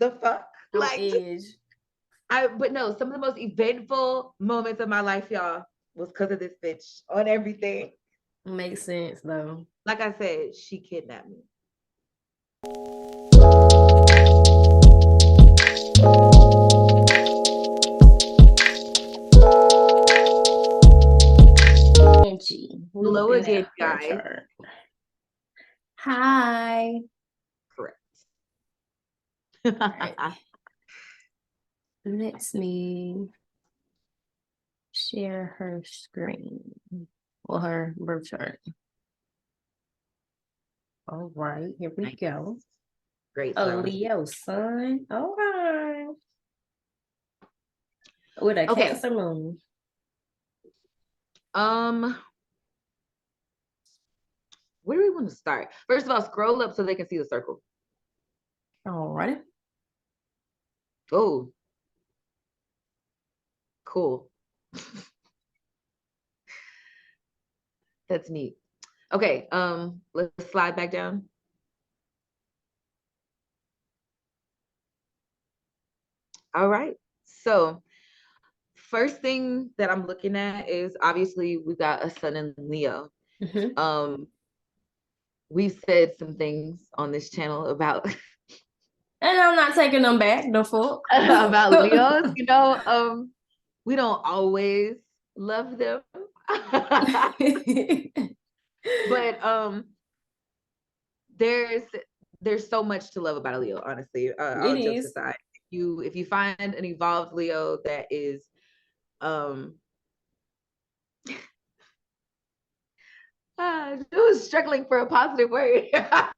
The fuck? On Like, edge. but no, some of the most eventful moments of my life, y'all, was because of this bitch on everything. Makes sense though. Like I said, she kidnapped me. Hello again, guys. Hi. Correct. Right. Let me share her screen. Well, her birth chart. All right, here we go. Great. A Leo sun. All right. With a Cancer moon. Where do we want to start? First of all, scroll up so they can see the circle. All right. Oh, cool. That's neat. Okay, let's slide back down. All right. So first thing that I'm looking at is obviously we got a sun in Leo. Mm-hmm. We've said some things on this channel about and I'm not taking them back, the fuck. about Leos, we don't always love them. But there's so much to love about a Leo, honestly. All jokes aside. If you find an evolved Leo that is I was struggling for a positive word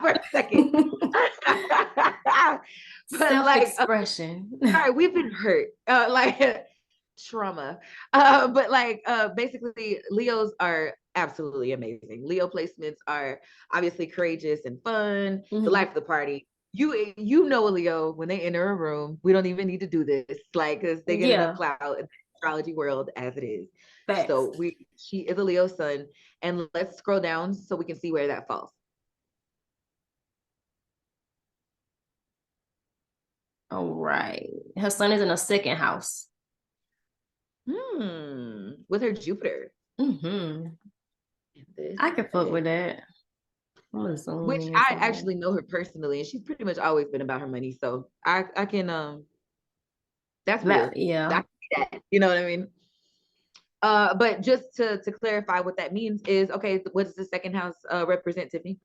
for a second. Self-expression. Sorry, we've been hurt. Trauma. Basically, Leos are absolutely amazing. Leo placements are obviously courageous and fun, the life of the party. You know a Leo when they enter a room. We don't even need to do this, because they get enough clout in the astrology world as it is. Facts. So she is a Leo sun, and let's scroll down so we can see where that falls. All right. Her sun is in a second house. With her Jupiter. Mm-hmm. I could fuck with that. Which I actually know her personally, and she's pretty much always been about her money. So I can that's real. Yeah. You know what I mean? But just to clarify what that means is, okay, what does the second house represent, Tiffany?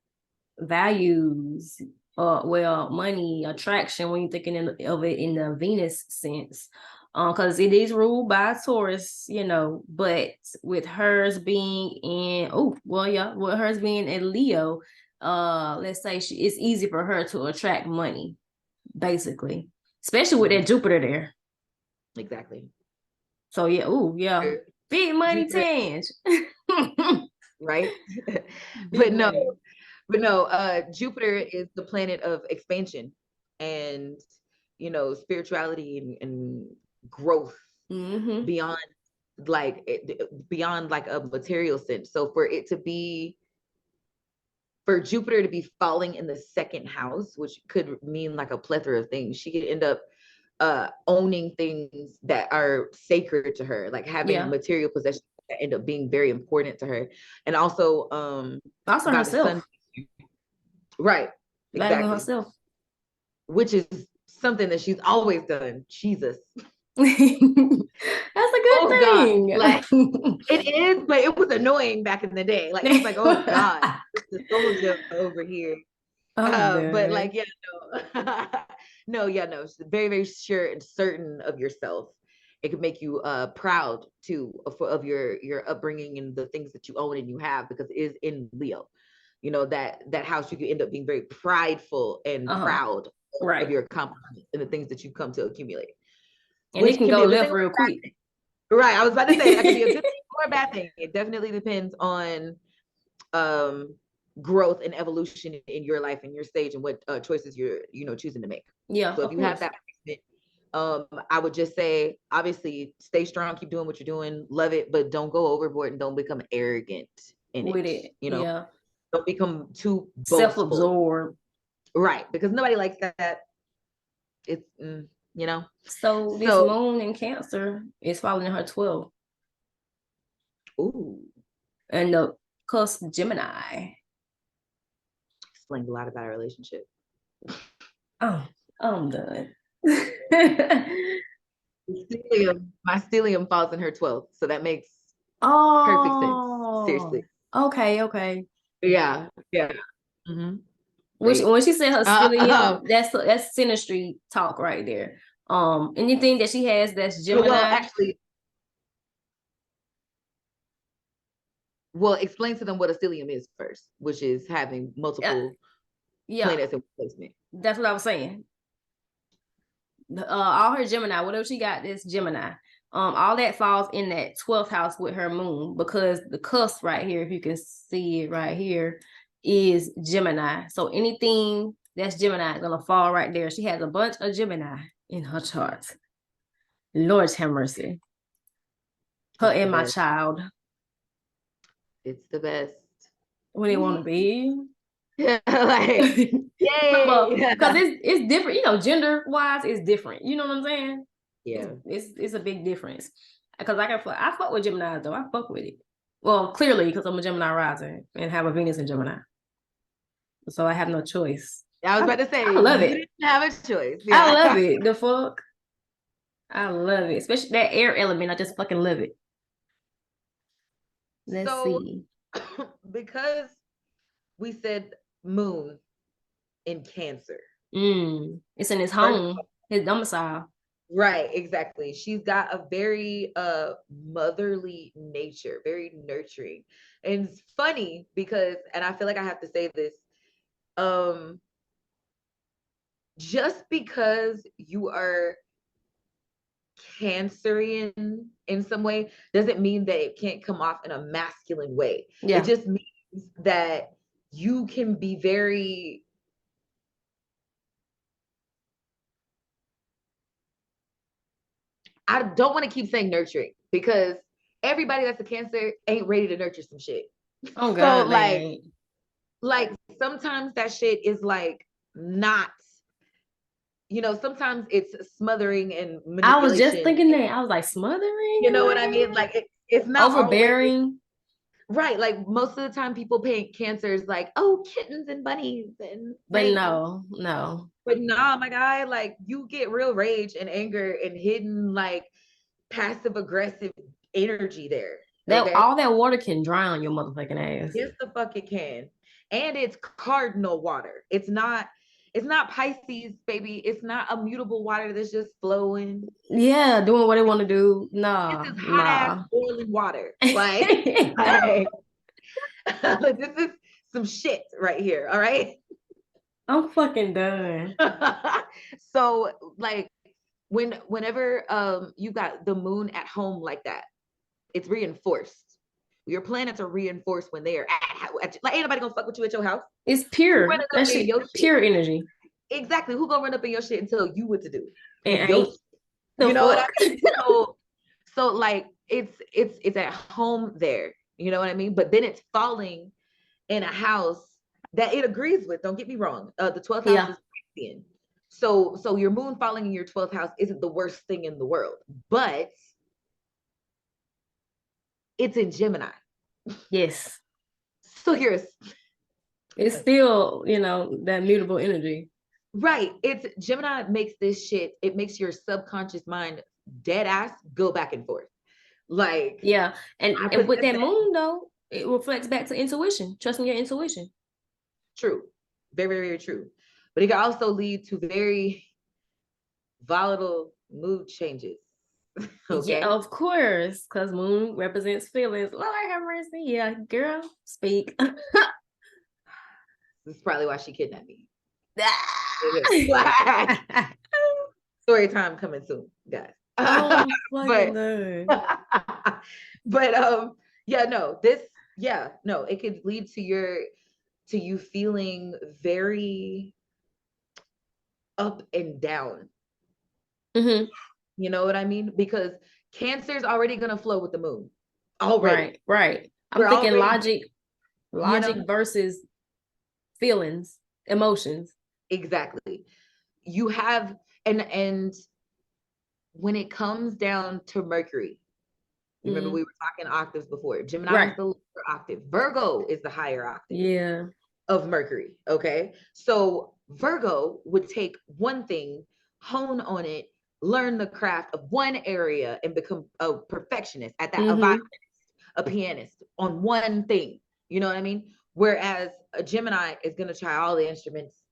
Values. Well, money, attraction, when you're thinking of it in the Venus sense. Because it is ruled by Taurus, but with hers being in with hers being in Leo, let's say it's easy for her to attract money, basically, especially with that Jupiter there. Exactly. So yeah, big money Tange. Right. But no, Jupiter is the planet of expansion and spirituality and growth beyond a material sense. So for Jupiter to be falling in the second house, which could mean like a plethora of things, she could end up owning things that are sacred to her, like having material possessions that end up being very important to her, and also herself. Right, exactly, herself, which is something that she's always done. Jesus. That's a good thing. God. It is, but it was annoying back in the day. It was like, oh God, the soldier over here. But no, very, very sure and certain of yourself. It could make you proud too of your upbringing and the things that you own and you have, because it is in Leo. That house, you could end up being very prideful and proud of your accomplishments and the things that you've come to accumulate. And it can go left real quick. Right. I was about to say that could be a good thing or a bad thing. It definitely depends on growth and evolution in your life and your stage and what choices you're choosing to make. Yeah. So if you have that, I would just say, obviously, stay strong, keep doing what you're doing, love it, but don't go overboard and don't become arrogant with it. Yeah. Don't become too boastful. Self-absorbed. Right, because nobody likes that. it's you know. So this So moon in Cancer is falling in her 12th. ooh, And the cusp Gemini. explained a lot about our relationship. Oh, I'm done. My stellium falls in her 12th, so that makes perfect sense. Oh, Seriously. okay. Yeah. Mm-hmm. When she said her stellium, Uh, that's synastry talk right there. Anything that she has that's well, Gemini. actually, explain to them what a stellium is first, which is having multiple Yeah, planets in placement. that's what I was saying. All her Gemini, whatever she got, this Gemini. All that falls in that 12th house with her moon, because the cusp right here, if you can see it right here, is Gemini. So anything that's Gemini is gonna fall right there. She has a bunch of Gemini in her chart. Lord have mercy. Her It's the and my best. child. It's the best. What they want to be. Yeah, like, yay. Because it's different, gender wise, it's different. You know what I'm saying? Yeah. It's a big difference. Because I fuck with Gemini though. I fuck with it. Well, clearly because I'm a Gemini rising and have a Venus in Gemini, so I have no choice. I was about to say, I love you it. didn't have a choice. Yeah. I love it. The fuck, I love it, especially that air element. I just fucking love it. Let's see. Because we said moon in Cancer. It's in his home, his domicile. Right, exactly. She's got a very motherly nature, very nurturing. And it's funny because, and I feel like I have to say this, just because you are Cancerian in some way doesn't mean that it can't come off in a masculine way. Yeah. It just means that you can be very, I don't want to keep saying nurturing because everybody that's a Cancer ain't ready to nurture some shit. Oh So God, they like sometimes that shit is like not, sometimes it's smothering and I was just manipulation. thinking that. I was like, smothering. You know what I mean? Like it's not always overbearing. right. Like most of the time people paint Cancers like, oh, kittens and bunnies and But snakes. no. But nah, my guy, like you get real rage and anger and hidden like passive aggressive energy there. That Okay. all that water can drown your motherfucking ass. Yes, the fuck it can. And it's cardinal water. It's not Pisces, baby. It's not a mutable water that's just flowing. Yeah, doing what they want to do. This is hot ass boiling water. Like, this is some shit right here. All right. I'm fucking done. So like whenever you got the moon at home like that, it's reinforced. Your planets are reinforced when they are at like ain't nobody gonna fuck with you at your house. It's pure. That shit, pure energy. Exactly. Who gonna run up in your shit and tell you what to do? And your, you know fuck? what I mean? So like it's at home there. You know what I mean? But then it's falling in a house that it agrees with. Don't get me wrong. The 12th house is Piscean. So your moon falling in your 12th house isn't the worst thing in the world, but it's in Gemini. Yes. So it's still, that mutable energy. Right. It's Gemini makes this shit, it makes your subconscious mind dead ass go back and forth. Like, yeah. And with that moon though, it reflects back to intuition, trusting your intuition. True. Very, very, very true. But it can also lead to very volatile mood changes. Okay. Yeah, of course, because moon represents feelings. Lord have mercy. Yeah, girl, speak. This is probably why she kidnapped me. Story time coming soon, guys. Oh, but yeah, no, it could lead to you feeling very up and down. Mm-hmm. You know what I mean? Because Cancer's already gonna flow with the moon. Already. Right. I'm thinking logic versus feelings, emotions. Exactly. You have, and when it comes down to Mercury, remember we were talking octaves before. Gemini is the lower octave. Virgo is the higher octave of Mercury. Okay. So Virgo would take one thing, hone on it, learn the craft of one area, and become a perfectionist at that, a violinist, a pianist on one thing. You know what I mean? Whereas a Gemini is going to try all the instruments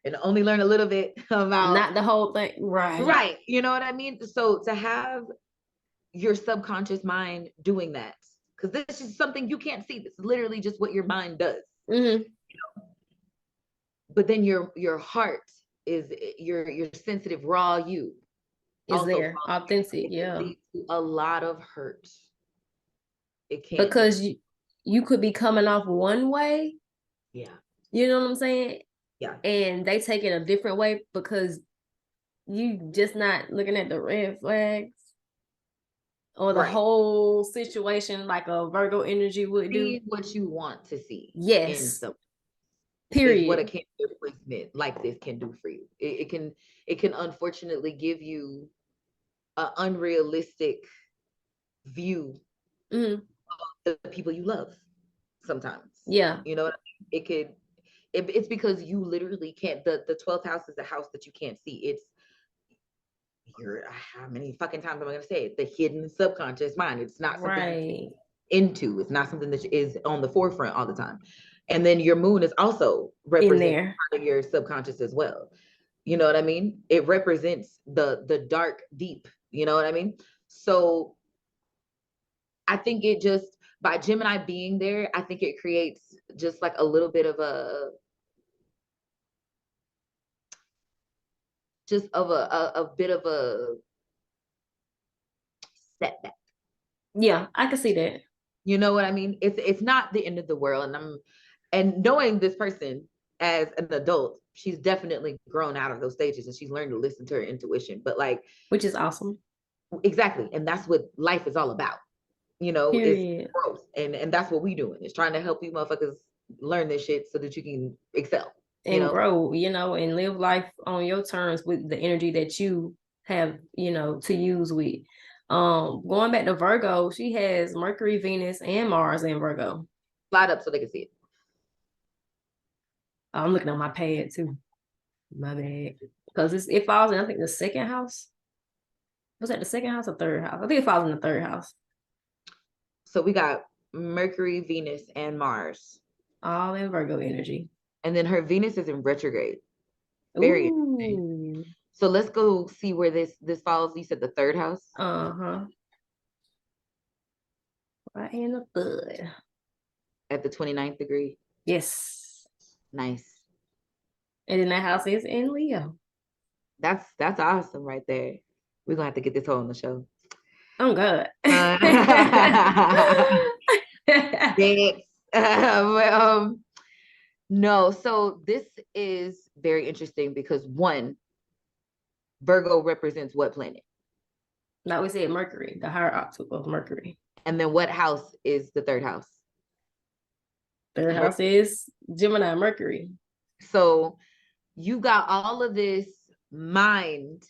and only learn a little bit about, not the whole thing. Right. You know what I mean? So to have your subconscious mind doing that, because this is something you can't see. This is literally just what your mind does. But then your heart is your sensitive raw you is there authentic. Yeah, lead to a lot of hurt. It can, because you could be coming off one way. Yeah. You know what I'm saying? Yeah. And they take it a different way because you just not looking at the red flags or the whole situation like a Virgo energy would do. See what you want to see. Yes. In some period. Is what a Cancer placement like this can do for you. It can unfortunately give you an unrealistic view of the people you love sometimes. Yeah. You know what I mean? It's because you literally can't, the 12th house is a house that you can't see. It's how many fucking times am I going to say it? The hidden subconscious mind. It's not something into, it's not something that is on the forefront all the time. And then your moon is also representing part of your subconscious as well. You know what I mean? It represents the dark deep. You know what I mean? So I think it just, by Gemini being there, I think it creates just like a little bit of a bit of a setback. Yeah, I can see that. You know what I mean? It's not the end of the world. And knowing this person as an adult, she's definitely grown out of those stages and she's learned to listen to her intuition. But like, which is awesome. Exactly. And that's what life is all about. You know, it's growth. And that's what we doing, is trying to help you motherfuckers learn this shit so that you can excel. And grow, and live life on your terms with the energy that you have, to use with. Going back to Virgo, she has Mercury, Venus, and Mars in Virgo. Slide up so they can see it. I'm looking at my pad too. My bad. Because it falls in, I think, the second house. Was that the second house or third house? I think it falls in the third house. So we got Mercury, Venus, and Mars. All in Virgo energy. And then her Venus is in retrograde. Very interesting. So let's go see where this falls. You said the third house? Uh-huh. Right in the bud. At the 29th degree? Yes. Nice. And then that house is in Leo. That's awesome right there. We're gonna have to get this whole on the show. Oh God. No, so this is very interesting because one, Virgo represents what planet? Like we said, Mercury, the higher octave of Mercury. And then what house is the third house? Third house is Gemini, Mercury. So you got all of this mind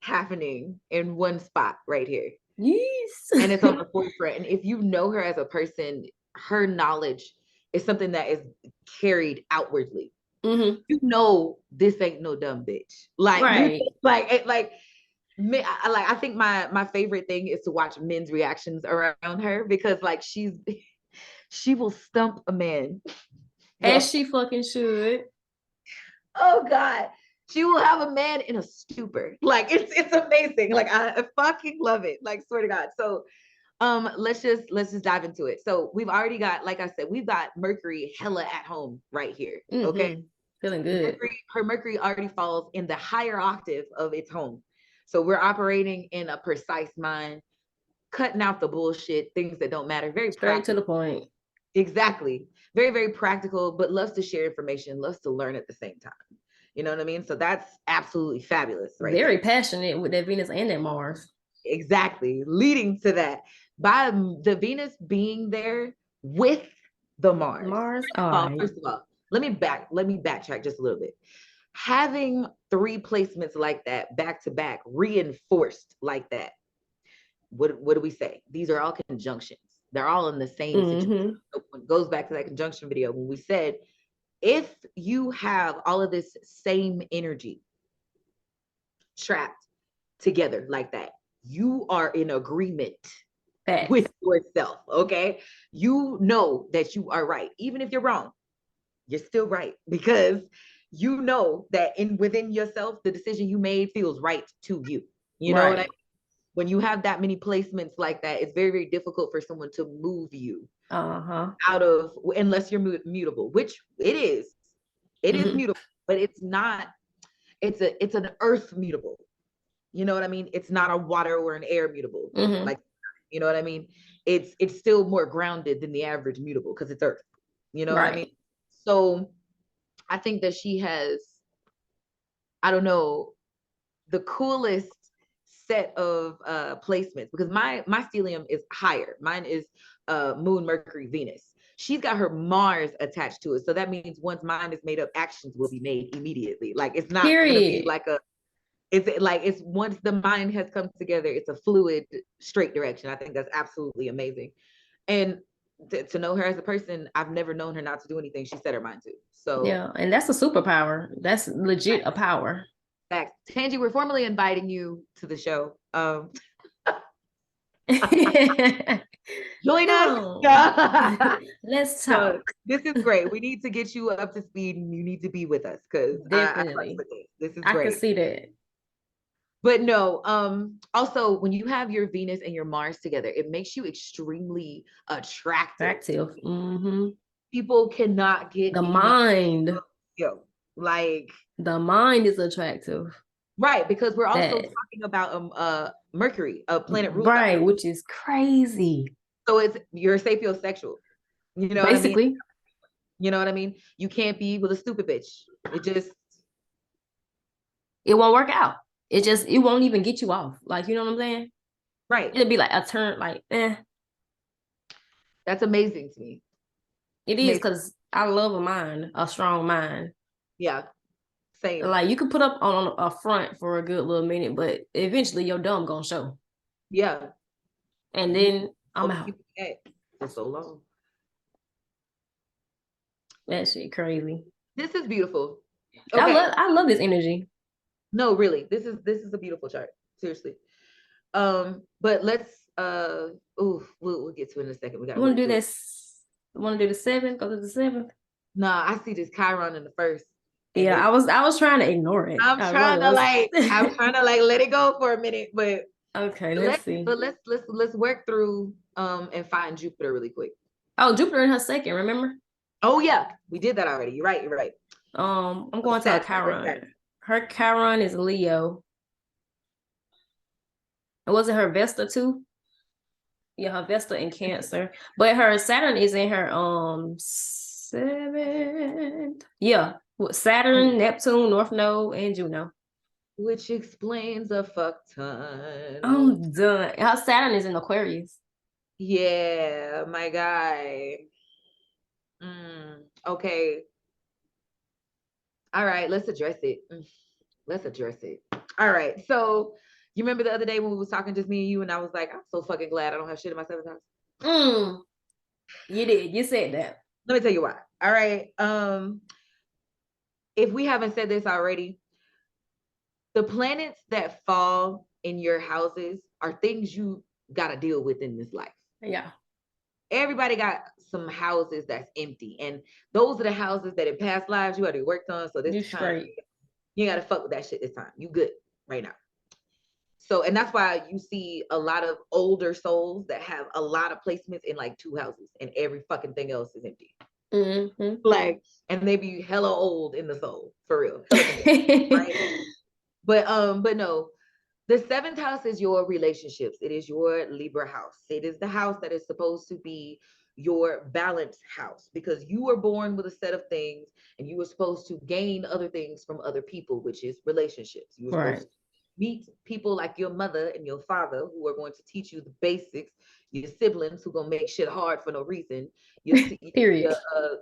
happening in one spot right here. Yes. And it's on the forefront. And if you know her as a person, her knowledge is something that is carried outwardly. You know, this ain't no dumb bitch. Like, right. I think my favorite thing is to watch men's reactions around her, because like she will stump a man. As she fucking should. Oh God. She will have a man in a stupor. Like it's amazing. Like I fucking love it. Like, swear to God. So let's just dive into it. So we've already got, like I said, we've got Mercury hella at home right here. Okay. Feeling good. Her Mercury already falls in the higher octave of its home. So we're operating in a precise mind, cutting out the bullshit, things that don't matter. Very straight to the point. Exactly. Very, very practical, but loves to share information, loves to learn at the same time. You know what I mean? So that's absolutely fabulous. Right. Very passionate with that Venus and that Mars. Exactly. Leading to that, by the Venus being there with the Mars. First of all, let me backtrack just a little bit. Having 3 placements like that back to back, reinforced like that, what do we say? These are all conjunctions. They're all in the same situation. So it goes back to that conjunction video when we said, if you have all of this same energy trapped together like that, you are in agreement with yourself. Okay, you know that you are right, even if you're wrong. You're still right, because you know that within yourself, the decision you made feels right to you. You know what I mean? When you have that many placements like that, it's very, very difficult for someone to move you out of, unless you're mutable, which it is. It is mutable, but it's not. It's an earth mutable. You know what I mean? It's not a water or an air mutable. Like, you know what I mean? It's still more grounded than the average mutable because it's earth. You know what I mean? So I think that she has, I don't know, the coolest set of placements, because my stellium is higher. Mine is Moon, Mercury, Venus. She's got her Mars attached to it. So that means once mine is made up, actions will be made immediately. Like, it's not going to be like it's once the mind has come together, it's a fluid, straight direction. I think that's absolutely amazing. And to know her as a person, I've never known her not to do anything she set her mind to. So yeah, and that's a superpower. That's legit a power. Facts. Tangi, we're formally inviting you to the show. Join us. Let's talk. This is great. We need to get you up to speed, and you need to be with us, because definitely this is great. I can see that. But no, also when you have your Venus and your Mars together, it makes you extremely attractive. People cannot get the mind. Like, the mind is attractive. Right, because we're also talking about Mercury, a planet ruled by Mercury, which is crazy. So you're sapiosexual. You know basically what I mean? You know what I mean? You can't be with a stupid bitch. It won't work out. It won't even get you off. Like, you know what I'm saying? Right. It'll be like a turn, like, That's amazing to me. It is, because I love a strong mind. Yeah. Same. Like, you can put up on a front for a good little minute, but eventually your dumb gonna show. Yeah. And then I'm out. For so long. That shit crazy. This is beautiful. Okay. I love this energy. No, really. This is a beautiful chart. Seriously. But let's we'll get to it in a second. We got to do this. Want to do the 7th? Go to the 7th? Nah, I see this Chiron in the 1st. Yeah, I was trying to ignore it. I'm trying to let it go for a minute, but okay, let's see. But let's work through and find Jupiter really quick. Oh, Jupiter in her 2nd, remember? Oh yeah, we did that already. You're right. I'm going to Chiron. Her Chiron is Leo. Was it her Vesta too? Yeah, her Vesta in Cancer. But her Saturn is in her 7th. Yeah. Saturn, Neptune, North Node, and Juno. Which explains a fuck ton. I'm done. Her Saturn is in Aquarius. Yeah, my guy. Okay. All right, let's address it. All right. So you remember the other day when we was talking, just me and you, and I was like, I'm so fucking glad I don't have shit in my 7th house. You did. You said that. Let me tell you why. All right. If we haven't said this already, the planets that fall in your houses are things you got to deal with in this life. Yeah. Everybody got some houses that's empty, and those are the houses that in past lives you already worked on. So this time you got to fuck with that shit this time. You good right now. So, and that's why you see a lot of older souls that have a lot of placements in like 2 houses, and every fucking thing else is empty. Like, and they be hella old in the soul, for real. Right? But no, the 7th house is your relationships. It is your Libra house. It is the house that is supposed to be your balanced house, because you were born with a set of things, and you were supposed to gain other things from other people, which is relationships. You were supposed to meet people like your mother and your father who are going to teach you the basics, your siblings who gonna make shit hard for no reason, Period.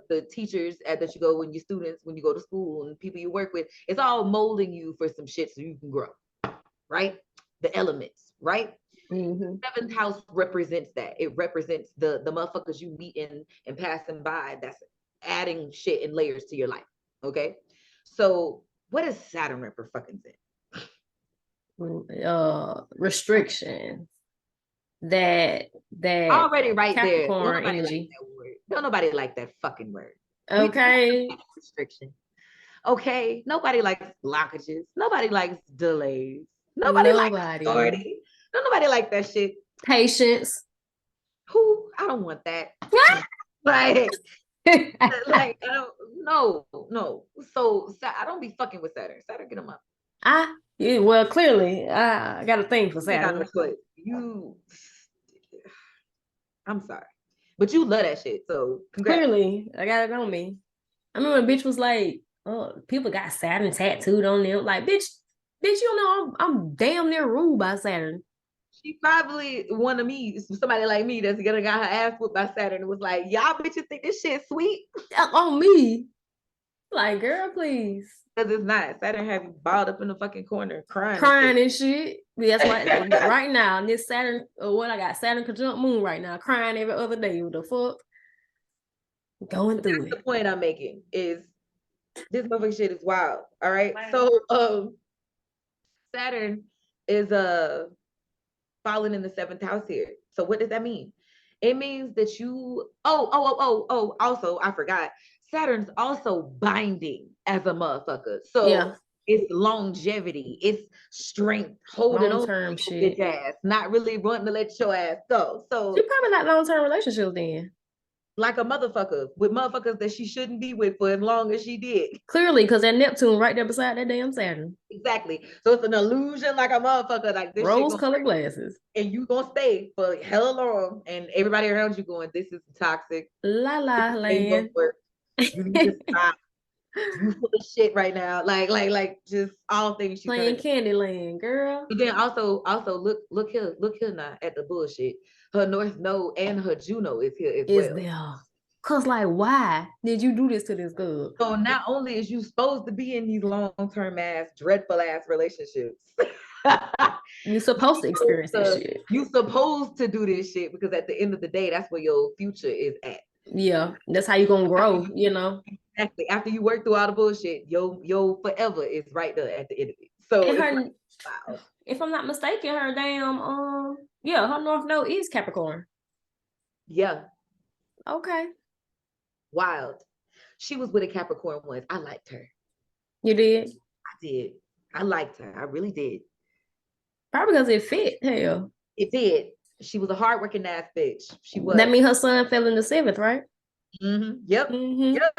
the teachers that you go when your students when you go to school and people you work with, it's all molding you for some shit so you can grow, right? The elements, right? Mm-hmm. Seventh house represents that. It represents the motherfuckers you meet in and passing by. That's adding shit and layers to your life. Okay, so what is Saturn for fucking in? Restriction. That Already right there. Don't Capricorn nobody energy. like that word. Don't nobody like that fucking word. Okay. Restriction. Okay. Nobody likes blockages. Nobody likes delays. Nobody likes Nobody. authority. Don't nobody like that shit. Patience. Who? I don't want that. like, I don't. No. So I don't be fucking with Saturn. Saturn, get him up. Well, clearly, I got a thing for Saturn. I'm sorry, but you love that shit. So congrats. Clearly, I got it on me. I remember when a bitch was like, "Oh, people got Saturn tattooed on them." Like, bitch, you know I'm damn near ruled by Saturn. She probably wanted me, somebody like me that's gonna got her ass whooped by Saturn and was like, y'all bitches think this shit sweet? On me. Like, girl, please. Because it's not. Saturn have you balled up in the fucking corner crying and shit. That's why right now, this Saturn, what I got, Saturn conjunct Moon right now, crying every other day. What the fuck? Going through it. The point I'm making is this motherfucking shit is wild. All right. So Saturn is falling in the 7th house here. So what does that mean? It means that you also I forgot. Saturn's also binding as a motherfucker. So yeah. It's longevity, it's strength, holding long-term on to shit. Ass, not really wanting to let your ass go. So she probably not long-term relationships then. Like a motherfucker with motherfuckers that she shouldn't be with for as long as she did. Clearly, because that Neptune right there beside that damn Saturn. Exactly. So it's an illusion like a motherfucker, like this rose-colored glasses. And you gonna stay for hella long, and everybody around you going, this is toxic. La la land. You need to stop. You full of shit right now. Like just all things she playing Candyland, girl. But then also look here now at the bullshit. Her North Node and her Juno is here as well. There. Cause like, why did you do this to this girl? So not only is you supposed to be in these long-term ass, dreadful ass relationships. You're supposed to experience this shit. You're supposed to do this shit because at the end of the day, that's where your future is at. Yeah, that's how you're gonna grow, you know. Exactly. After you work through all the bullshit, your forever is right there at the end of it. So wow. If I'm not mistaken, her damn her North Node is Capricorn. Yeah. Okay. Wild. She was with a Capricorn once. I liked her. You did? I did. I liked her. I really did. Probably because it fit. Hell. It did. She was a hardworking ass bitch. She was. That means her sun fell in the 7th, right? Mm-hmm. Yep. Mm-hmm. Yep.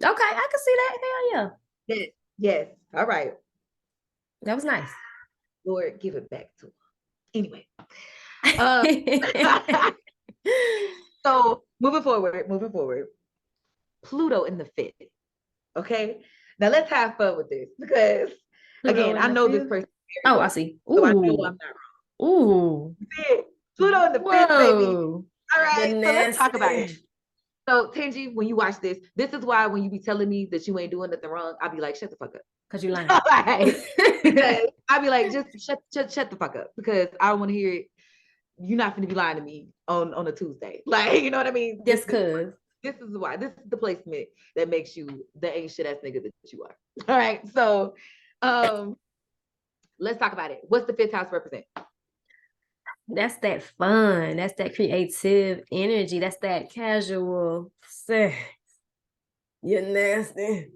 Okay, I can see that. Hell yeah. Yes. All right. That was nice. Lord, give it back to her. Anyway. So moving forward. Pluto in the 5th. Okay. Now let's have fun with this because again, I know this person. Oh, I see. Ooh. So I know I'm not wrong. Ooh. Pluto in the 5th, baby. All right. So let's talk about it. So Tenji, when you watch this is why when you be telling me that you ain't doing nothing wrong, I'll be like, shut the fuck up. Because you lying. Because I'll be like, just shut the fuck up. Because I don't want to hear it. You're not going to be lying to me on a Tuesday. Like, you know what I mean? Just because. This is why. This is the placement that makes you the ain't shit ass nigga that you are. All right. So let's talk about it. What's the 5th house represent? That's that fun. That's that creative energy. That's that casual sex. You're nasty.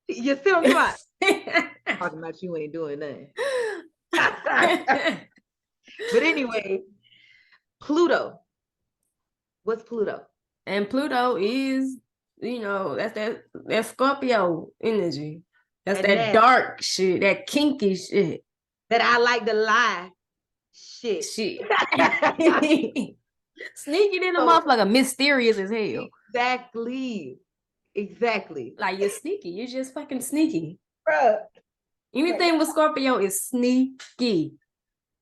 You see what I'm talking about? You ain't doing nothing. But anyway, Pluto. What's Pluto? And Pluto is, that's that Scorpio energy. That's that dark shit, that kinky shit. That I like to lie. Shit. Sneaking in the motherfucker, mysterious as hell. Exactly. Like you're sneaky. You're just fucking sneaky. Bruh. Anything with Scorpio is sneaky.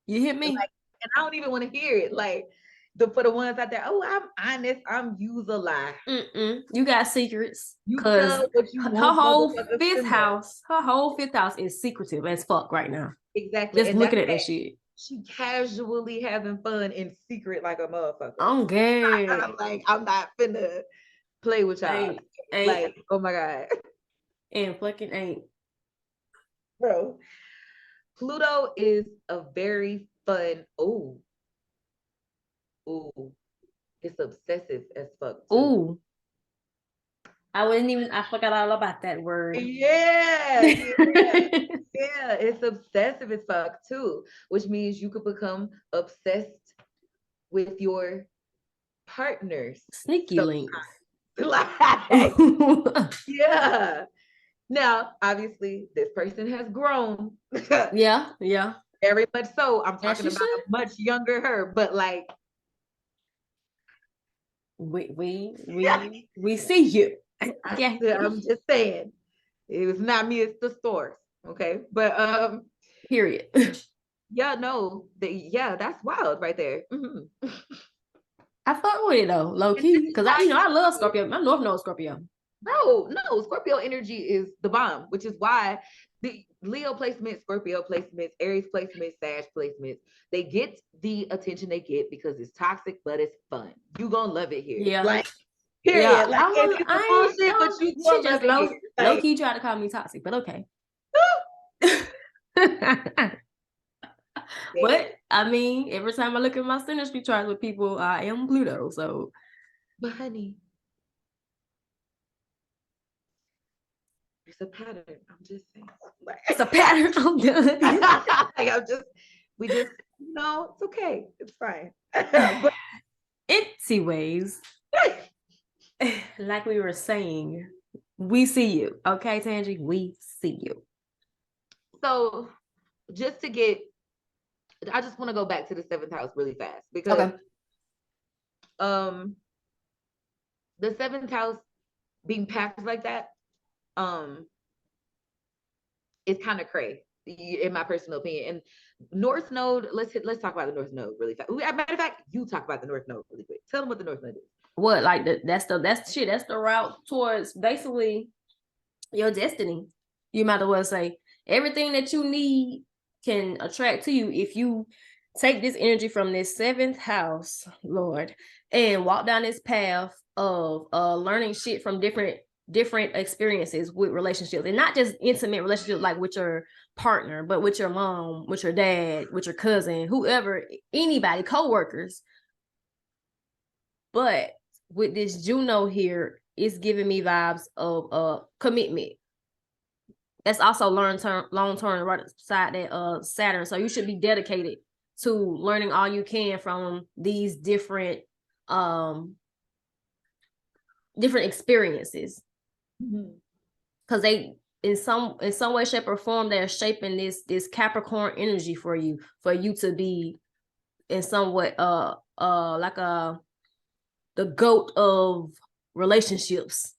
You hear me? Like, and I don't even want to hear it. Like for the ones out there, oh, I'm honest, I'm use a lie. You got secrets. You Because tell what you her want whole motherfuckers to fifth know. house, her whole fifth house is secretive as fuck right now. Exactly. Just and looking at that shit. She casually having fun in secret like a motherfucker. I'm good. I'm like, I'm not finna play with y'all. Ain't. Like, oh my God. And fucking ain't. Bro, Pluto is a very fun, it's obsessive as fuck too. Ooh. I forgot all about that word. Yeah. It's obsessive as fuck too, which means you could become obsessed with your partners. Sneaky link. Like, yeah. Now, obviously, this person has grown. Yeah. Very much so. I'm talking about a much younger her, but like we see you. Yeah. I'm just saying. It was not me, it's the stores. Okay. But period. Yeah, no, that's wild right there. Mm-hmm. I fuck with it though, low key. Because I love Scorpio. My North Node Scorpio. No, Scorpio energy is the bomb, which is why the Leo placements, Scorpio placements, Aries placements, Sag placements, they get the attention they get because it's toxic, but it's fun. You gonna love it here. Yeah. Like, period. Yeah. Like, it's bullshit, but you gonna love it here. Low key tried to call me toxic, but okay. But I mean, every time I look at my synastry chart with people, I am Pluto. So, but honey, it's a pattern. I'm just saying. It's a pattern. I'm done. We just, it's okay. It's fine. But anyways, like we were saying, we see you. Okay, Tangie, we see you. So I just want to go back to the 7th house really fast because the 7th house being packed like that, it's kind of crazy in my personal opinion. And North Node, let's talk about the North Node really fast. Matter of fact, you talk about the North Node really quick. Tell them what the North Node is. What, like that's the route towards basically your destiny. You might as well say everything that you need can attract to you if you take this energy from this 7th house, Lord, and walk down this path of learning shit from different experiences with relationships, and not just intimate relationships like with your partner, but with your mom, with your dad, with your cousin, whoever, anybody, co-workers. But with this Juno here, it's giving me vibes of commitment. That's also long-term right beside that Saturn. So you should be dedicated to learning all you can from these different experiences. Because they in some way, shape, or form, they're shaping this Capricorn energy for you to be in somewhat like the goat of relationships.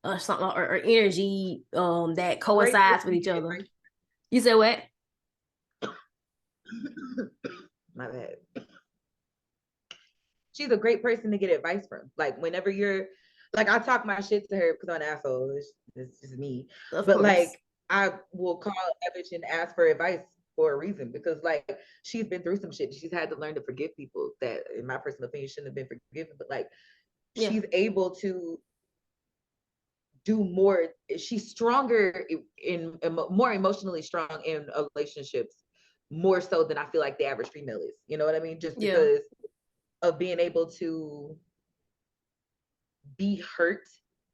Or something, or energy that coincides with each other. You said what? My bad. She's a great person to get advice from. Like, whenever you're like, I talk my shit to her because I'm an asshole. It's just me. But like, I will call a bitch and ask for advice for a reason, because like, she's been through some shit. She's had to learn to forgive people that, in my personal opinion, shouldn't have been forgiven. But like, she's able to do more. She's stronger in more emotionally strong in relationships, more so than I feel like the average female is. You know what I mean? Just because of being able to be hurt,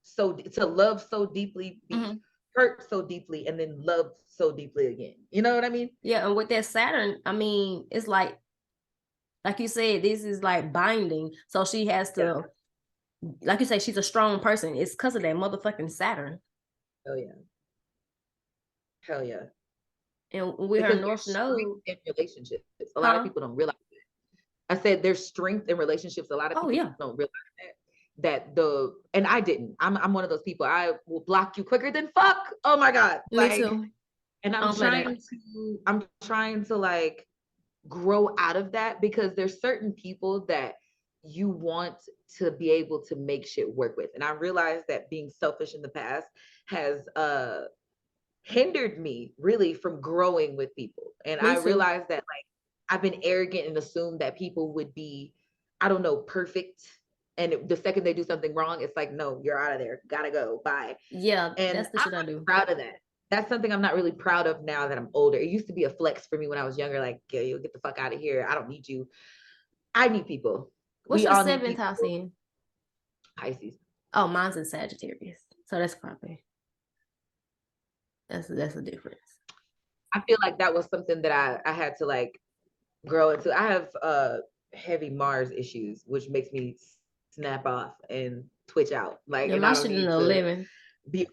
so to love so deeply, be hurt so deeply, and then love so deeply again. You know what I mean? Yeah, and with that Saturn, I mean, it's like you said, this is like binding. So she has to, like you say, she's a strong person. It's because of that motherfucking Saturn. Hell yeah. And with her North Node in relationships, a lot of people don't realize that. I said there's strength in relationships. A lot of people don't realize that and I didn't. I'm one of those people. I will block you quicker than fuck. Oh my God. Me too. And I don't play that. I'm trying to like grow out of that, because there's certain people that you want to be able to make shit work with. And I realized that being selfish in the past has hindered me really from growing with people. And Me I too. realized that like I've been arrogant and assumed that people would be, I don't know, perfect. And the second they do something wrong, it's like, no, you're out of there. Gotta go. Bye. Yeah, And that's the I'm shit I not do. proud of that. That's something I'm not really proud of now that I'm older. It used to be a flex for me when I was younger, like, yeah, you'll get the fuck out of here. I don't need you. I need people. What's We your all need seventh people. house in? Pisces. Oh, mine's in Sagittarius. So that's probably that's a difference. I feel like that was something that I had to like grow into. I have heavy Mars issues, which makes me snap off and twitch out. Like, Yeah, and my I don't shit in need the to 11. be,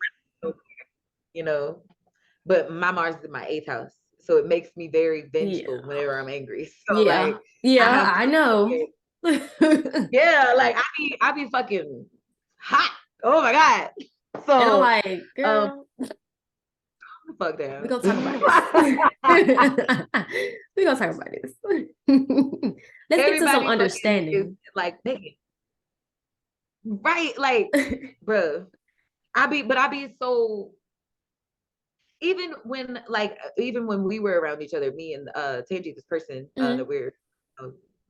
you know. But my Mars is in my eighth house, so it makes me very Yeah. vengeful whenever I'm angry. So Yeah. like, I Yeah, have I to, know. And yeah, like I be fucking hot. Oh my god. I'm So like, girl, fuck we're down. gonna talk about this. We're gonna talk about this. Let's get to some Everybody fucking is understanding. like, nigga, right? Like, bro, I be so, even when we were around each other, me and Tangi, this person that we're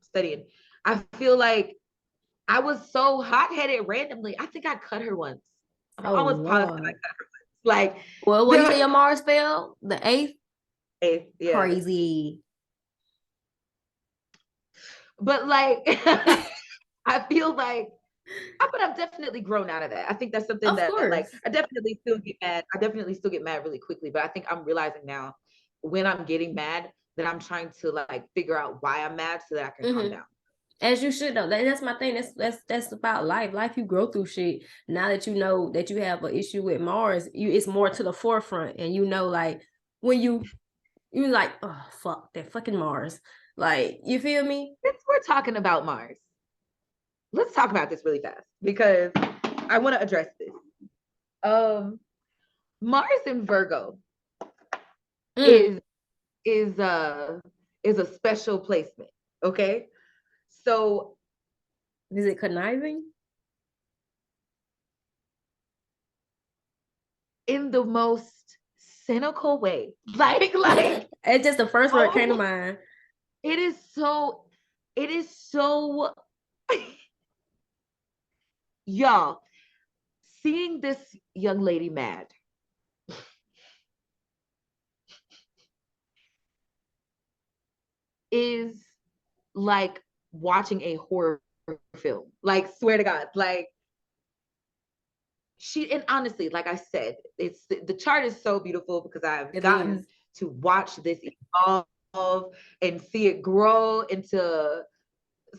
studying, I feel like I was so hot-headed randomly. I think I cut her once. I'm Oh almost positive I Lord. cut her once. Like, Well, what you say your Mars fell? The 8th? yeah. Crazy. But like, I feel like, but I've definitely grown out of that. I think that's something Of that like course. I definitely still get mad. I definitely still get mad really quickly, but I think I'm realizing now when I'm getting mad that I'm trying to like figure out why I'm mad so that I can calm down. As you should know. That's my thing. That's about life. Life, you grow through shit. Now that you know that you have an issue with Mars, it's more to the forefront, and you know, like when you like, oh fuck that fucking Mars. Like, you feel me? Since we're talking about Mars, let's talk about this really fast because I want to address this. Mars in Virgo is is a special placement. Okay, so Is it conniving? in the most cynical way, like It's just the first word came to mind. It is so y'all, seeing this young lady mad is like watching a horror film. Like, swear to God, like and honestly, like I said, it's the chart is so beautiful because I've gotten to watch this evolve and see it grow into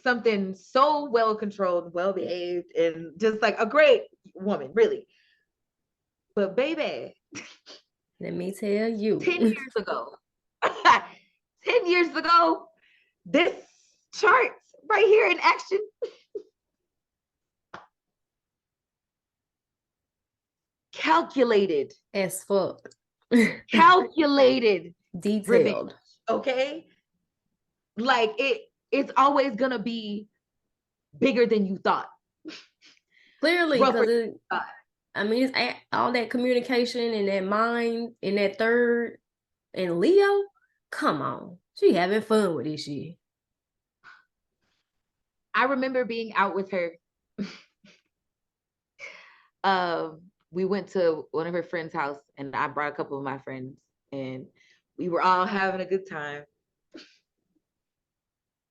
something so well controlled, well behaved, and just like a great woman, really. But baby, let me tell you, 10 years ago, 10 years ago, this chart right here in action calculated as fuck. Calculated Detailed revenge, okay? Like it's always gonna be bigger than you thought. Clearly, because I mean, it's all that communication and that mind and that third and Leo. Come on, she having fun with this shit. I remember being out with her. We went to one of her friends' house, and I brought a couple of my friends, and we were all having a good time.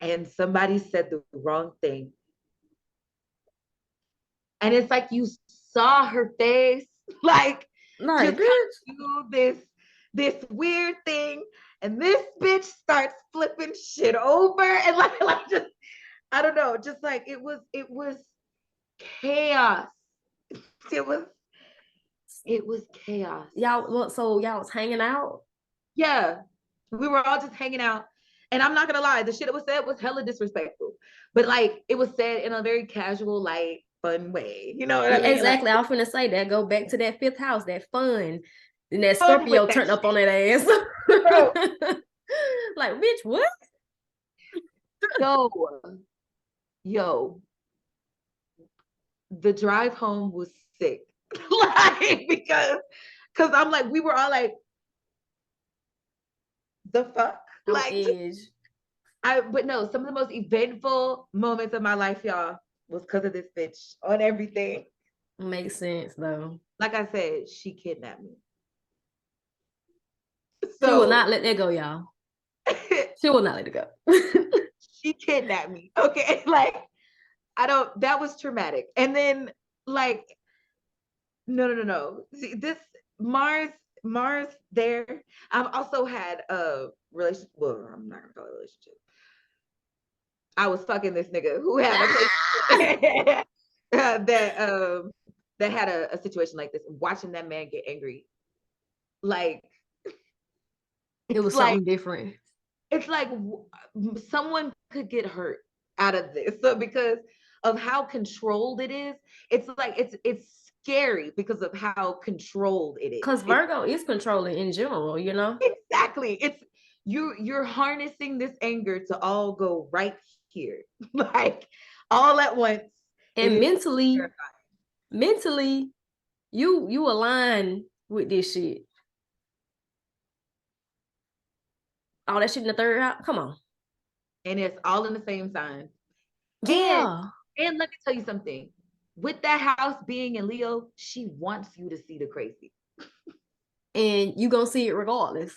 And somebody said the wrong thing. And it's like you saw her face, like just do this weird thing, and this bitch starts flipping shit over, and like just I don't know, just like it was chaos. It was chaos. So y'all was hanging out? Yeah, we were all just hanging out. And I'm not gonna lie, the shit that was said was hella disrespectful. But like it was said in a very casual, light, fun way. You know what I mean? Exactly. I was gonna say that. Go back to that 5th house, that fun. And that Fun with Scorpio that turned up shit, on that ass. bro. Like, bitch, what? So, yo, the drive home was sick. Like, because I'm like, we were all like, the fuck? On Like, edge. but no, some of the most eventful moments of my life, y'all, was because of this bitch on everything. Makes sense though. Like I said, she kidnapped me. She will So not let that go, y'all. She will not let it go. she kidnapped me. Okay. Like, that was traumatic. And then, like, no. See, this Mars there. I've also had a relationship. Well, I'm not gonna call it a relationship. I was fucking this nigga who had a place that had a situation like this. Watching that man get angry, like It was like something different. it's like someone could get hurt out of this. So because of how controlled it is, it's like it's scary because of how controlled it is. Because Virgo is controlling in general, you know? Exactly. It's you're harnessing this anger to all go right here, like all at once. And mentally, you align with this shit. All that shit in the third house. Come on. And it's all in the same sign. Yeah. And let me tell you something. With that house being in Leo, she wants you to see the crazy. And you gonna see it regardless.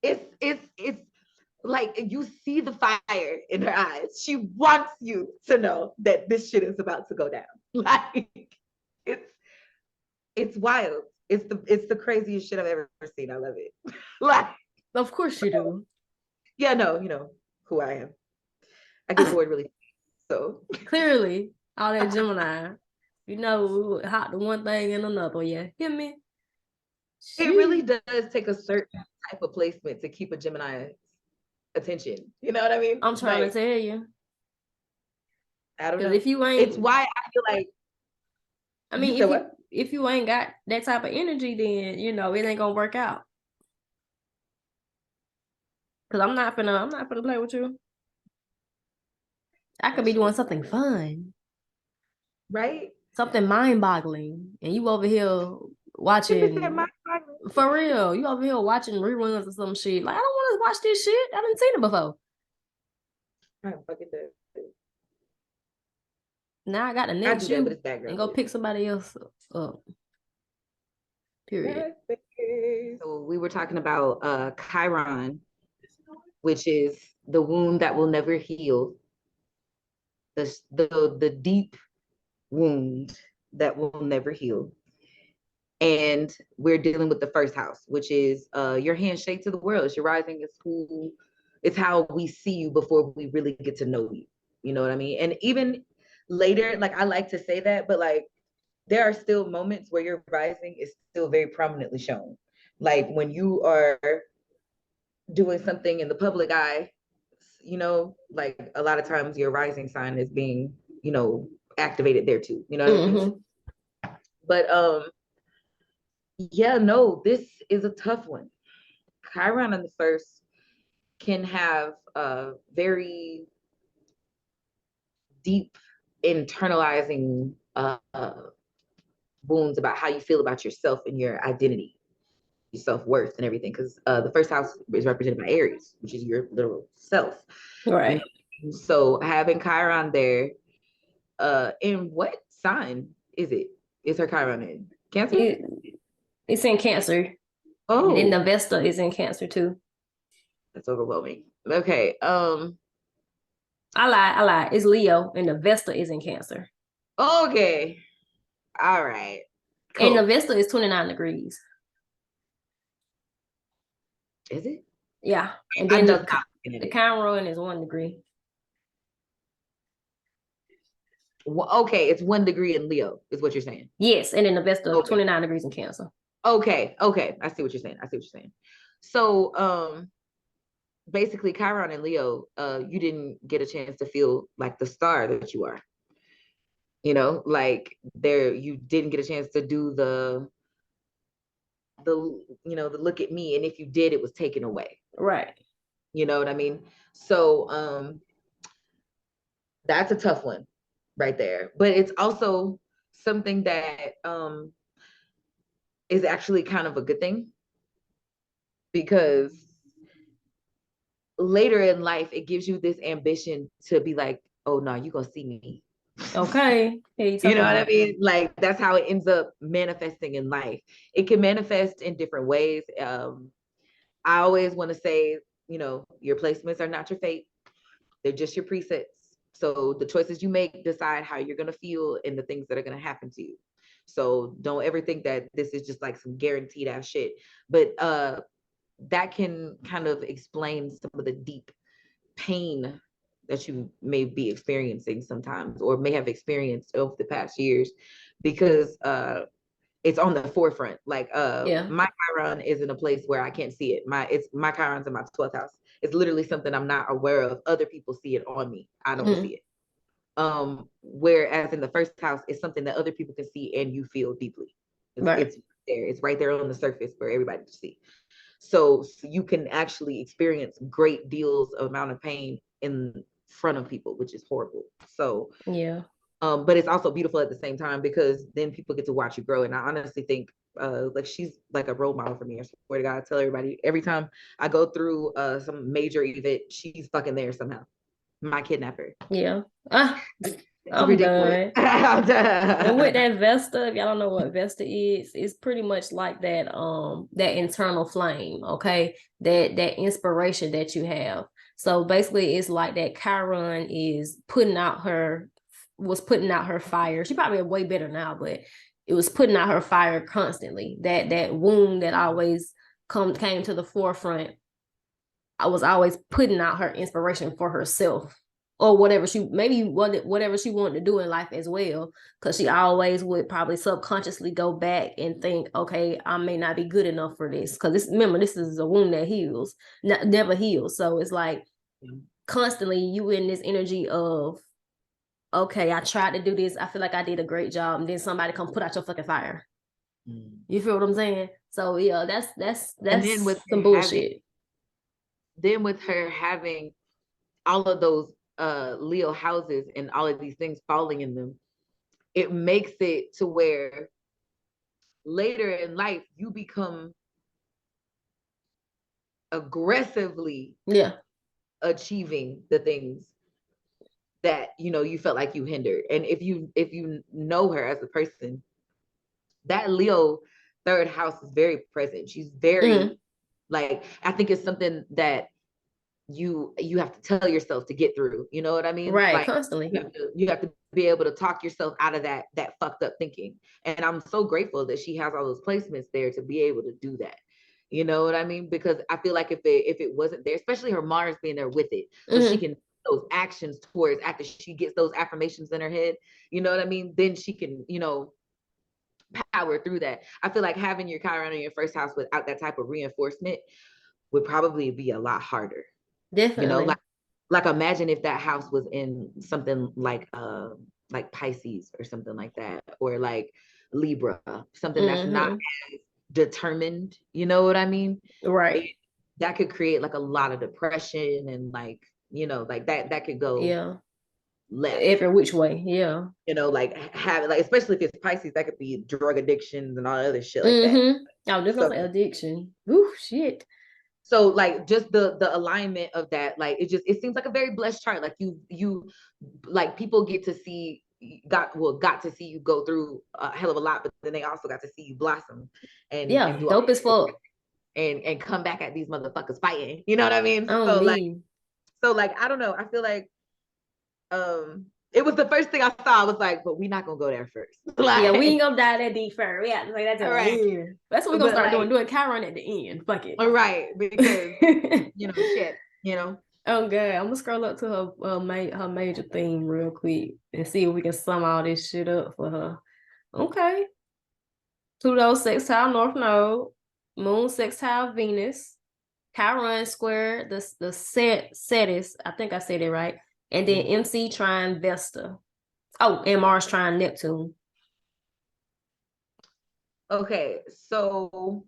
It's like you see the fire in her eyes. She wants you to know that this shit is about to go down. Like it's it's wild. It's the craziest shit I've ever seen. I love it. Like, Of course you do. yeah, no, you know who I am. I get bored really. So Clearly, all that Gemini. You know, hot to one thing and another. Yeah, hear me? it really does take a certain type of placement to keep a Gemini attention. You know what I mean? I'm trying to Like, tell you. I don't Because know. if you It's ain't, why I feel like I you mean, said what? if you ain't got that type of energy, then you know it ain't gonna work out. Because I'm not gonna play with you. I could be doing something fun, Right? something mind-boggling, and you over here watching. For real, you over here watching reruns or some shit. Like I don't want to watch this shit. I done seen it before. I'm fucking dead. Now I got to I next do that, but you it's background and go noise. pick somebody else up. Period. So we were talking about Chiron, which is the wound that will never heal, the deep wound that will never heal. And we're dealing with the first house, which is your handshake to the world. It's your rising. It's how we see you before we really get to know you. You know what I mean? And even later, like I like to say that, but like there are still moments where your rising is still very prominently shown. Like when you are doing something in the public eye, you know, like a lot of times your rising sign is being, you know, activated there too. You know what I mean? But yeah, no, this is a tough one. Chiron in the first can have very deep internalizing wounds about how you feel about yourself and your identity, your self-worth and everything. Because the first house is represented by Aries, which is your literal self. Right. So having Chiron there, in what sign is it? Is her Chiron in Cancer? It's in Cancer. Oh, and then the Vesta is in Cancer too. That's overwhelming. Okay. I lied. It's Leo, and the Vesta is in Cancer. Okay. All right. Cool. And the Vesta is 29 degrees. Is it? Yeah. And then the Chiron is 1 degree. Well, okay, it's 1 degree in Leo, is what you're saying. Yes, and then the Vesta 29 degrees in Cancer. Okay. I see what you're saying. So, basically, Chiron and Leo, you didn't get a chance to feel like the star that you are. You know, like you didn't get a chance to do the look at me, and if you did, it was taken away. Right. You know what I mean? So that's a tough one right there. But it's also something that is actually kind of a good thing, because later in life it gives you this ambition to be like, oh no, you gonna see me. Okay. Hey, You know what I mean? Like, that's how it ends up manifesting in life. It can manifest in different ways. I always want to say, your placements are not your fate. They're just your presets. So the choices you make decide how you're going to feel and the things that are going to happen to you. So don't ever think that this is just like some guaranteed ass shit. But that can kind of explain some of the deep pain that you may be experiencing sometimes, or may have experienced over the past years, because it's on the forefront. Like my Chiron is in a place where I can't see it. My Chiron's in my 12th house. It's literally something I'm not aware of. Other people see it on me. I don't see it. Whereas in the first house, it's something that other people can see and you feel deeply. It's there. It's right there on the surface for everybody to see. So you can actually experience great deals of amount of pain in front of people, which is horrible. So yeah. But it's also beautiful at the same time, because then people get to watch you grow. And I honestly think like she's like a role model for me. I swear to God, I tell everybody every time I go through some major event, she's fucking there somehow. My kidnapper. Yeah. It's I'm ridiculous. done. And with that Vesta, if y'all don't know what Vesta is, it's pretty much like that that internal flame, okay? That inspiration that you have. So basically it's like that Chiron was putting out her fire. She probably way better now, but it was putting out her fire constantly. That wound that always came to the forefront. I was always putting out her inspiration for herself, or whatever she wanted to do in life as well, because she always would probably subconsciously go back and think, okay, I may not be good enough for this, because remember, this is a wound that heals, never heals. So it's like constantly you in this energy of, okay, I tried to do this, I feel like I did a great job, and then somebody come put out your fucking fire. You feel what I'm saying? So yeah, that's and then with some bullshit. Then with her having all of those Leo houses and all of these things falling in them, it makes it to where later in life you become aggressively achieving the things that you felt like you hindered. And if you know her as a person, that Leo third house is very present. She's very like, I think it's something that you have to tell yourself to get through. You know what I mean? Right, like, constantly. You have to be able to talk yourself out of that fucked up thinking. And I'm so grateful that she has all those placements there to be able to do that. You know what I mean? Because I feel like if it wasn't there, especially her Mars being there with it, so she can those actions towards after she gets those affirmations in her head, you know what I mean? Then she can, power through that. I feel like having your Chiron in your first house without that type of reinforcement would probably be a lot harder. Definitely. Like imagine if that house was in something like Pisces or something like that, or like Libra, something that's not as determined, you know what I mean? Right. That could create like a lot of depression, and like, like that could go left every which way. Like have like, especially if it's Pisces, that could be drug addictions and all other shit like that. Oh, definitely addiction. Ooh, shit. So like just the alignment of that, like it seems like a very blessed chart. Like you like people got to see you go through a hell of a lot, but then they also got to see you blossom and do dope as fuck, and come back at these motherfuckers fighting. You know what I mean? So like I don't know. I feel like it was the first thing I saw. I was like, but we're not gonna go there first. Like, we ain't gonna dive that deep first. We have to say that to right. That's what we're gonna start doing Chiron at the end. Fuck it. All right, because shit. Oh god, I'm gonna scroll up to her major theme real quick and see if we can sum all this shit up for her. Okay. Pluto sextile North Node, Moon sextile Venus, Chiron square the Cetus, I think I said it right, and then MC trine Vesta. Oh, and Mars trine Neptune. Okay, so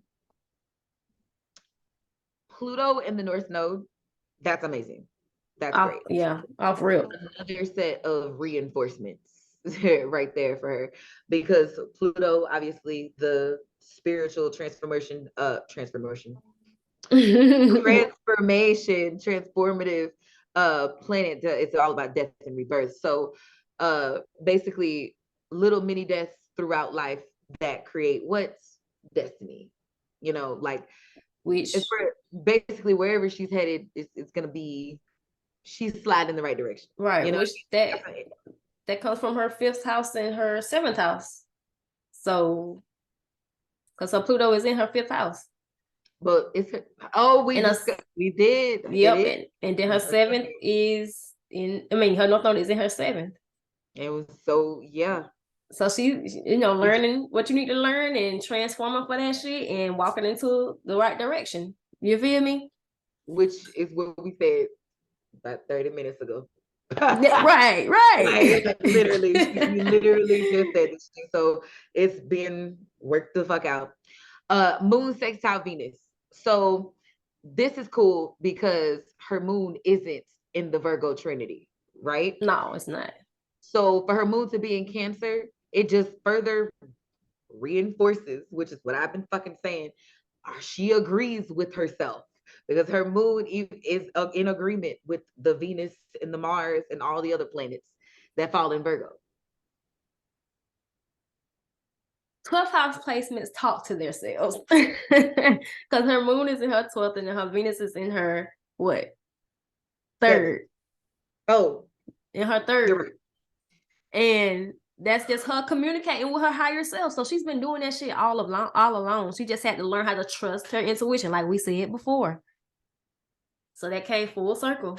Pluto in the North Node, that's amazing. That's Off, great. yeah, off real. Another set of reinforcements right there for her, because Pluto, obviously, the spiritual transformative planet. It's all about death and rebirth. So basically, little mini deaths throughout life that create what's destiny. Like Which it's for basically wherever she's headed, it's gonna be, she's sliding in the right direction. right, which that comes from her 5th house and her 7th house. So, because her Pluto is in her 5th house. But it's we did. Yep, and then her 7th is in. I mean, her North Node is in her 7th. It was so So she, learning what you need to learn and transforming for that shit and walking into the right direction. You feel me? Which is what we said about 30 minutes ago. Right. Like, literally, we literally just said this thing. So it's been worked the fuck out. Moon sextile Venus. So this is cool because her moon isn't in the Virgo Trinity, right? No, it's not. So for her moon to be in Cancer, it just further reinforces, which is what I've been fucking saying. She agrees with herself because her moon is in agreement with the Venus and the Mars and all the other planets that fall in Virgo. 12th house placements talk to themselves because her moon is in her 12th and her Venus is in her what? 3rd. Oh, in her 3rd. Right. And that's just her communicating with her higher self. So she's been doing that shit all along. She just had to learn how to trust her intuition, like we said before. So that came full circle.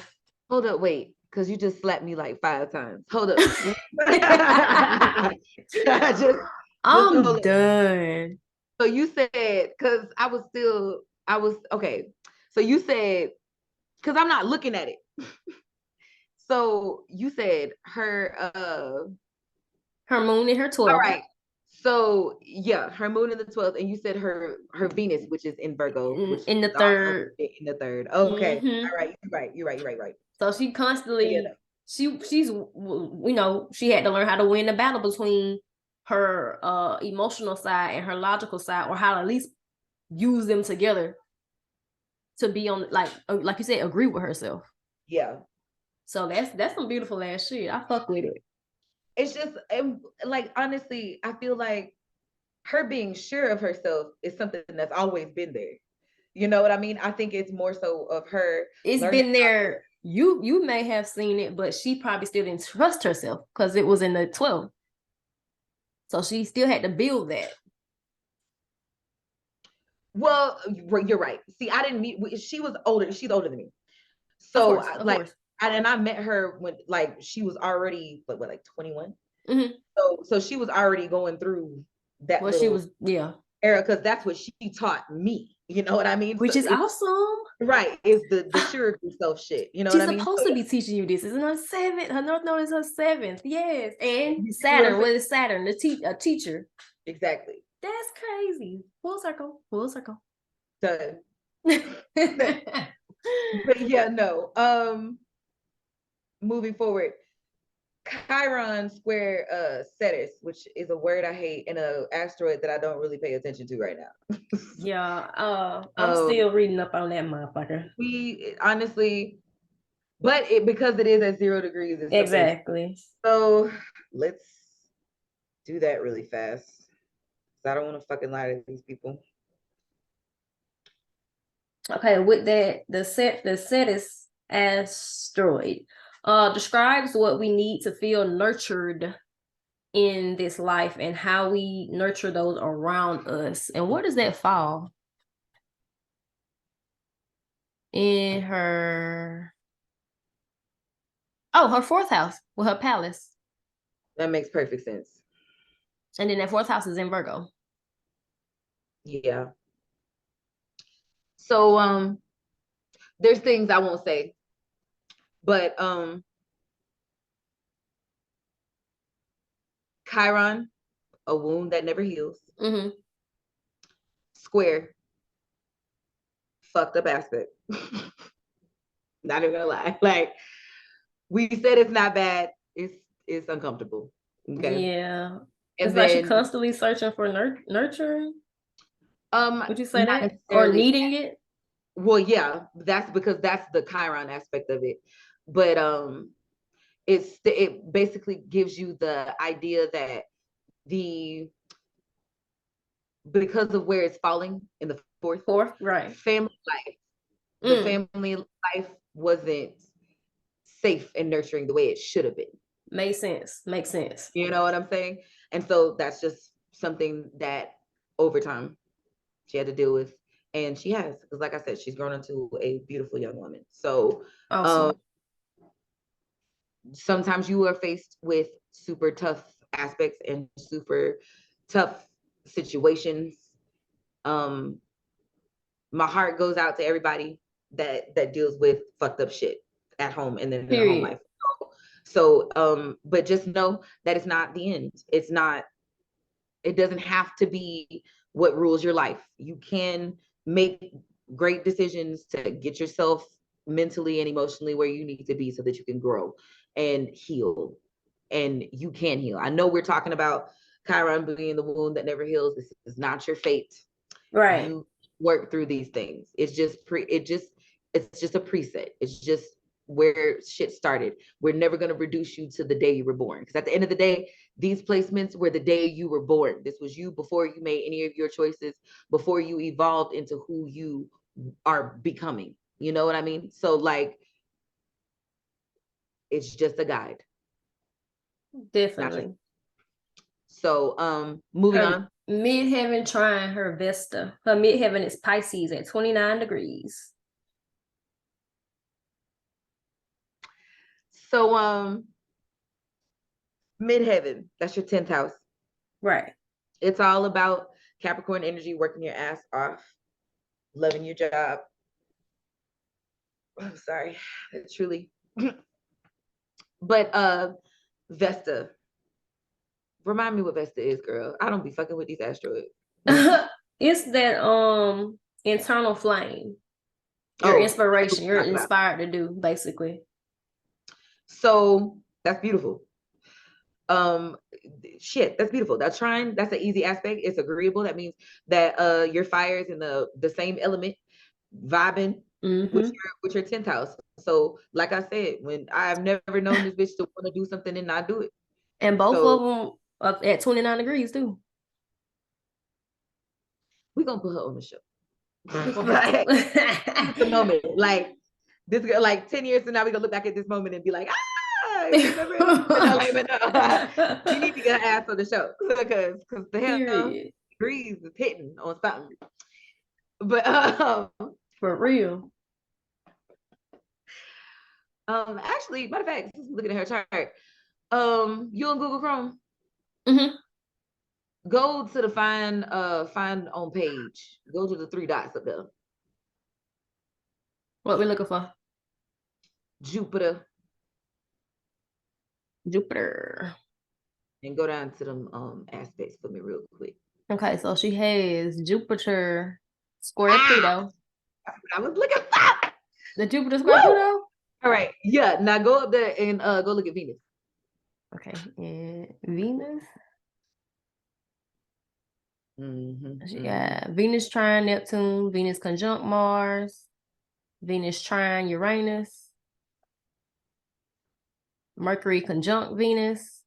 Hold up, wait, because you just slapped me like 5 times. Hold up. I'm done. So you said, because I was okay. So you said, because I'm not looking at it. So you said her moon in her 12th. All right. So yeah, her moon in the 12th, and you said her Venus, which is in Virgo, which in the 3rd. In the 3rd. Okay. Mm-hmm. All right. You're right. So she constantly she's she had to learn how to win the battle between her emotional side and her logical side, or how to at least use them together to be on, like you said, agree with herself. Yeah. So that's some beautiful ass shit. I fuck with it. It's just like, honestly, I feel like her being sure of herself is something that's always been there. You know what I mean? I think it's more so of her. It's been there. You may have seen it, but she probably still didn't trust herself because it was in the 12th. So she still had to build that. Well, you're right. See, I didn't meet. She was older. She's older than me. So of course. And I met her when like she was already like 21. Mm-hmm. So she was already going through that. Well, she was era, because that's what she taught me. You know what I mean? Which is awesome. Right. It's the sure of yourself shit. You know She's what I mean? She's supposed to be teaching you this. It's in her 7th. Her North Node is her 7th. Yes. And Saturn. What is Saturn? A teacher. Exactly. That's crazy. Full circle. Done. But yeah, no. Moving forward, Chiron square Cetus, which is a word I hate, and a asteroid that I don't really pay attention to right now. Yeah, I'm still reading up on that motherfucker. We honestly, but because it is at 0 degrees. Exactly. So let's do that really fast. I don't want to fucking lie to these people. Okay, with that, the Cetus asteroid describes what we need to feel nurtured in this life and how we nurture those around us. And where does that fall? In her 4th house with her palace. That makes perfect sense. And then that 4th house is in Virgo. Yeah. So there's things I won't say, but Chiron, a wound that never heals. Mm-hmm. Square, fucked up aspect. Not even gonna lie. Like, we said it's not bad. It's uncomfortable. Okay. Yeah. And It's like she then constantly searching for nurturing. Would you say not that? Or necessarily. needing it? Well, yeah, that's because that's the Chiron aspect of it. But it basically gives you the idea that the because of where it's falling in the fourth Right. family life, the family life wasn't safe and nurturing the way it should have been. Makes sense. You know what I'm saying? And so that's just something that over time she had to deal with. And she has, because like I said, she's grown into a beautiful young woman. So Awesome. Sometimes you are faced with super tough aspects and super tough situations. My heart goes out to everybody that deals with fucked up shit at home and then in their home life. So but just know that it's not the end. It doesn't have to be what rules your life. You can make great decisions to get yourself mentally and emotionally where you need to be so that you can grow and heal. And you can heal. I know we're talking about Chiron being the wound that never heals. This is not your fate. Right. You work through these things. It's just a preset. It's just where shit started. We're never going to reduce you to the day you were born. Because at the end of the day, these placements were the day you were born. This was you before you made any of your choices, before you evolved into who you are becoming. You know what I mean? So like, it's just a guide. Definitely. So moving on. Midheaven trying her Vesta. Her midheaven is Pisces at 29 degrees. So midheaven, that's your 10th house. Right. It's all about Capricorn energy, working your ass off, loving your job. I'm sorry, truly. But Vesta. Remind me what Vesta is, girl. I don't be fucking with these asteroids. It's that internal flame. Your inspiration. You're inspired to do, basically. So that's beautiful. Shit, that's beautiful. That's trying. That's an easy aspect. It's agreeable. That means that your fire is in the same element, vibing with your 10th house. So, like I said, when I've never known this bitch to want to do something and not do it. And both of them up at 29 degrees too. We're gonna put her on the show. Like, the moment. Like this girl, like 10 years from now, we're gonna look back at this moment and be like, remember? You need to get her ass on the show. Because the hell degrees is hitting on something. But for real. Actually, matter of fact, looking at her chart, you on Google Chrome? Go to the find on page. Go to the 3 dots up there. What we looking for? Jupiter. And go down to them aspects for me real quick. Okay, so she has Jupiter square Pluto. I was looking for the Jupiter square Pluto. All right, yeah. Now go up there and go look at Venus. Okay, and Venus. She got Venus trine Neptune, Venus conjunct Mars, Venus trine Uranus, Mercury conjunct Venus,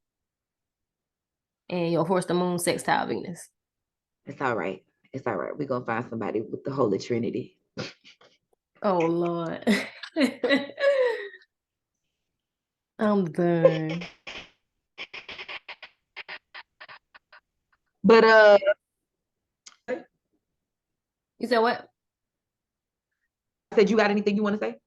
and your horse the moon sextile Venus. It's all right. It's all right. We're gonna find somebody with the Holy Trinity. Oh Lord. I'm done. But you said what? I said, you got anything you want to say?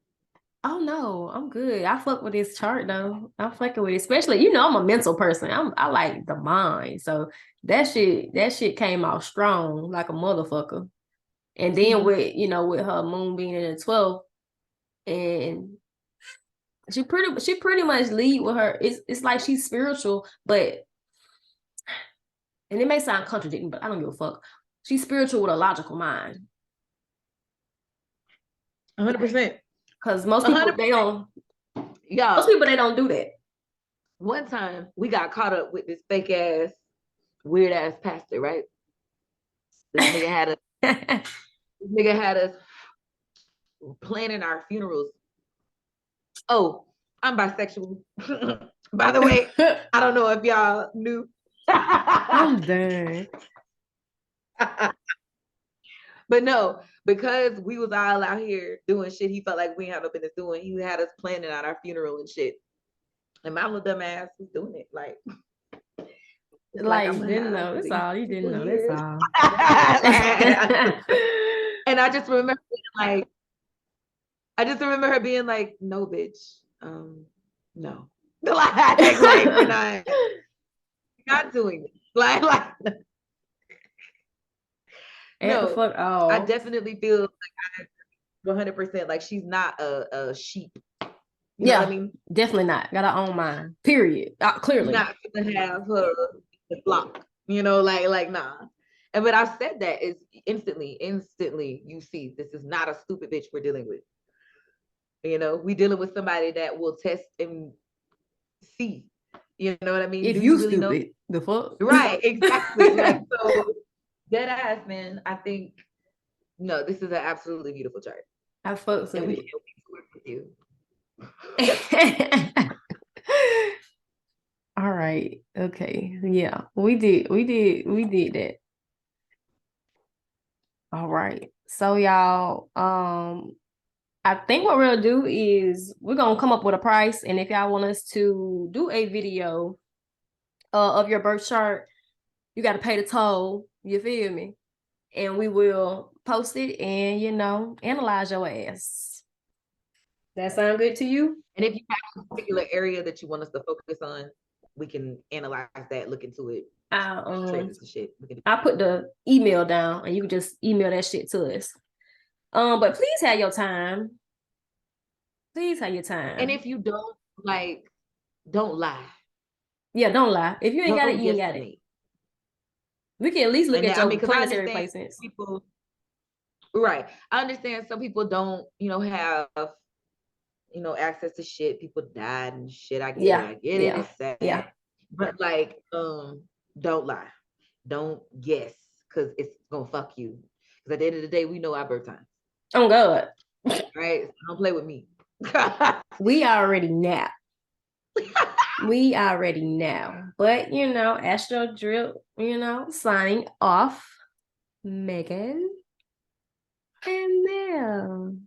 Oh no, I'm good. I fuck with this chart though. I'm fucking with it. Especially, I'm a mental person. I like the mind. So that shit came out strong like a motherfucker. And then with her moon being in the 12th, and she pretty much lead with her. It's like she's spiritual, but and it may sound contradicting, but I don't give a fuck. She's spiritual with a logical mind. 100%. Because most people, 100%. they don't. Yeah. Most people, they don't do that. One time we got caught up with this fake ass, weird ass pastor, right? This nigga had us planning our funerals. Oh, I'm bisexual. By the way, I don't know if y'all knew. I'm done. But no, because we was all out here doing shit he felt like we had no business doing, he had us planning out our funeral and shit. And my little dumb ass was doing it. Like I'm didn't know. That's all. You didn't know. That's all. And I just remember her being like, no, bitch. No. Like we're not doing this. Like no, fuck all. I definitely feel like 100% like she's not a sheep. You know what I mean? Definitely not. Got her own mind. Period. Clearly. Not gonna have her block. You know, like nah. And but I've said that is instantly you see this is not a stupid bitch we're dealing with. You know, we dealing with somebody that will test and see. You know what I mean? If you really stupid, know? The fuck? Right, exactly. Like so dead ass, man. I think no, this is an absolutely beautiful chart. I fucks with it. Work with you. All right. Okay. Yeah, we did that. All right. So y'all, I think what we'll do is we're gonna come up with a price, and if y'all want us to do a video of your birth chart, you got to pay the toll. You feel me? And we will post it and analyze your ass. That sound good to you? And if you have a particular area that you want us to focus on, we can analyze that, look into it. I put the email down and you can just email that shit to us. But please have your time. Please have your time. And if you don't don't lie. Yeah, don't lie. If you ain't got it, you ain't got it. We can at least look at your planetary placements. People, right. I understand some people don't, have access to shit. People died and shit. I get it. It's sad. Yeah. But don't lie. Don't guess, because it's gonna fuck you. Because at the end of the day, we know our birth time. Oh God. Right? So don't play with me. We already know. We already know. But Astro Dripp, signing off. Megan and Mel.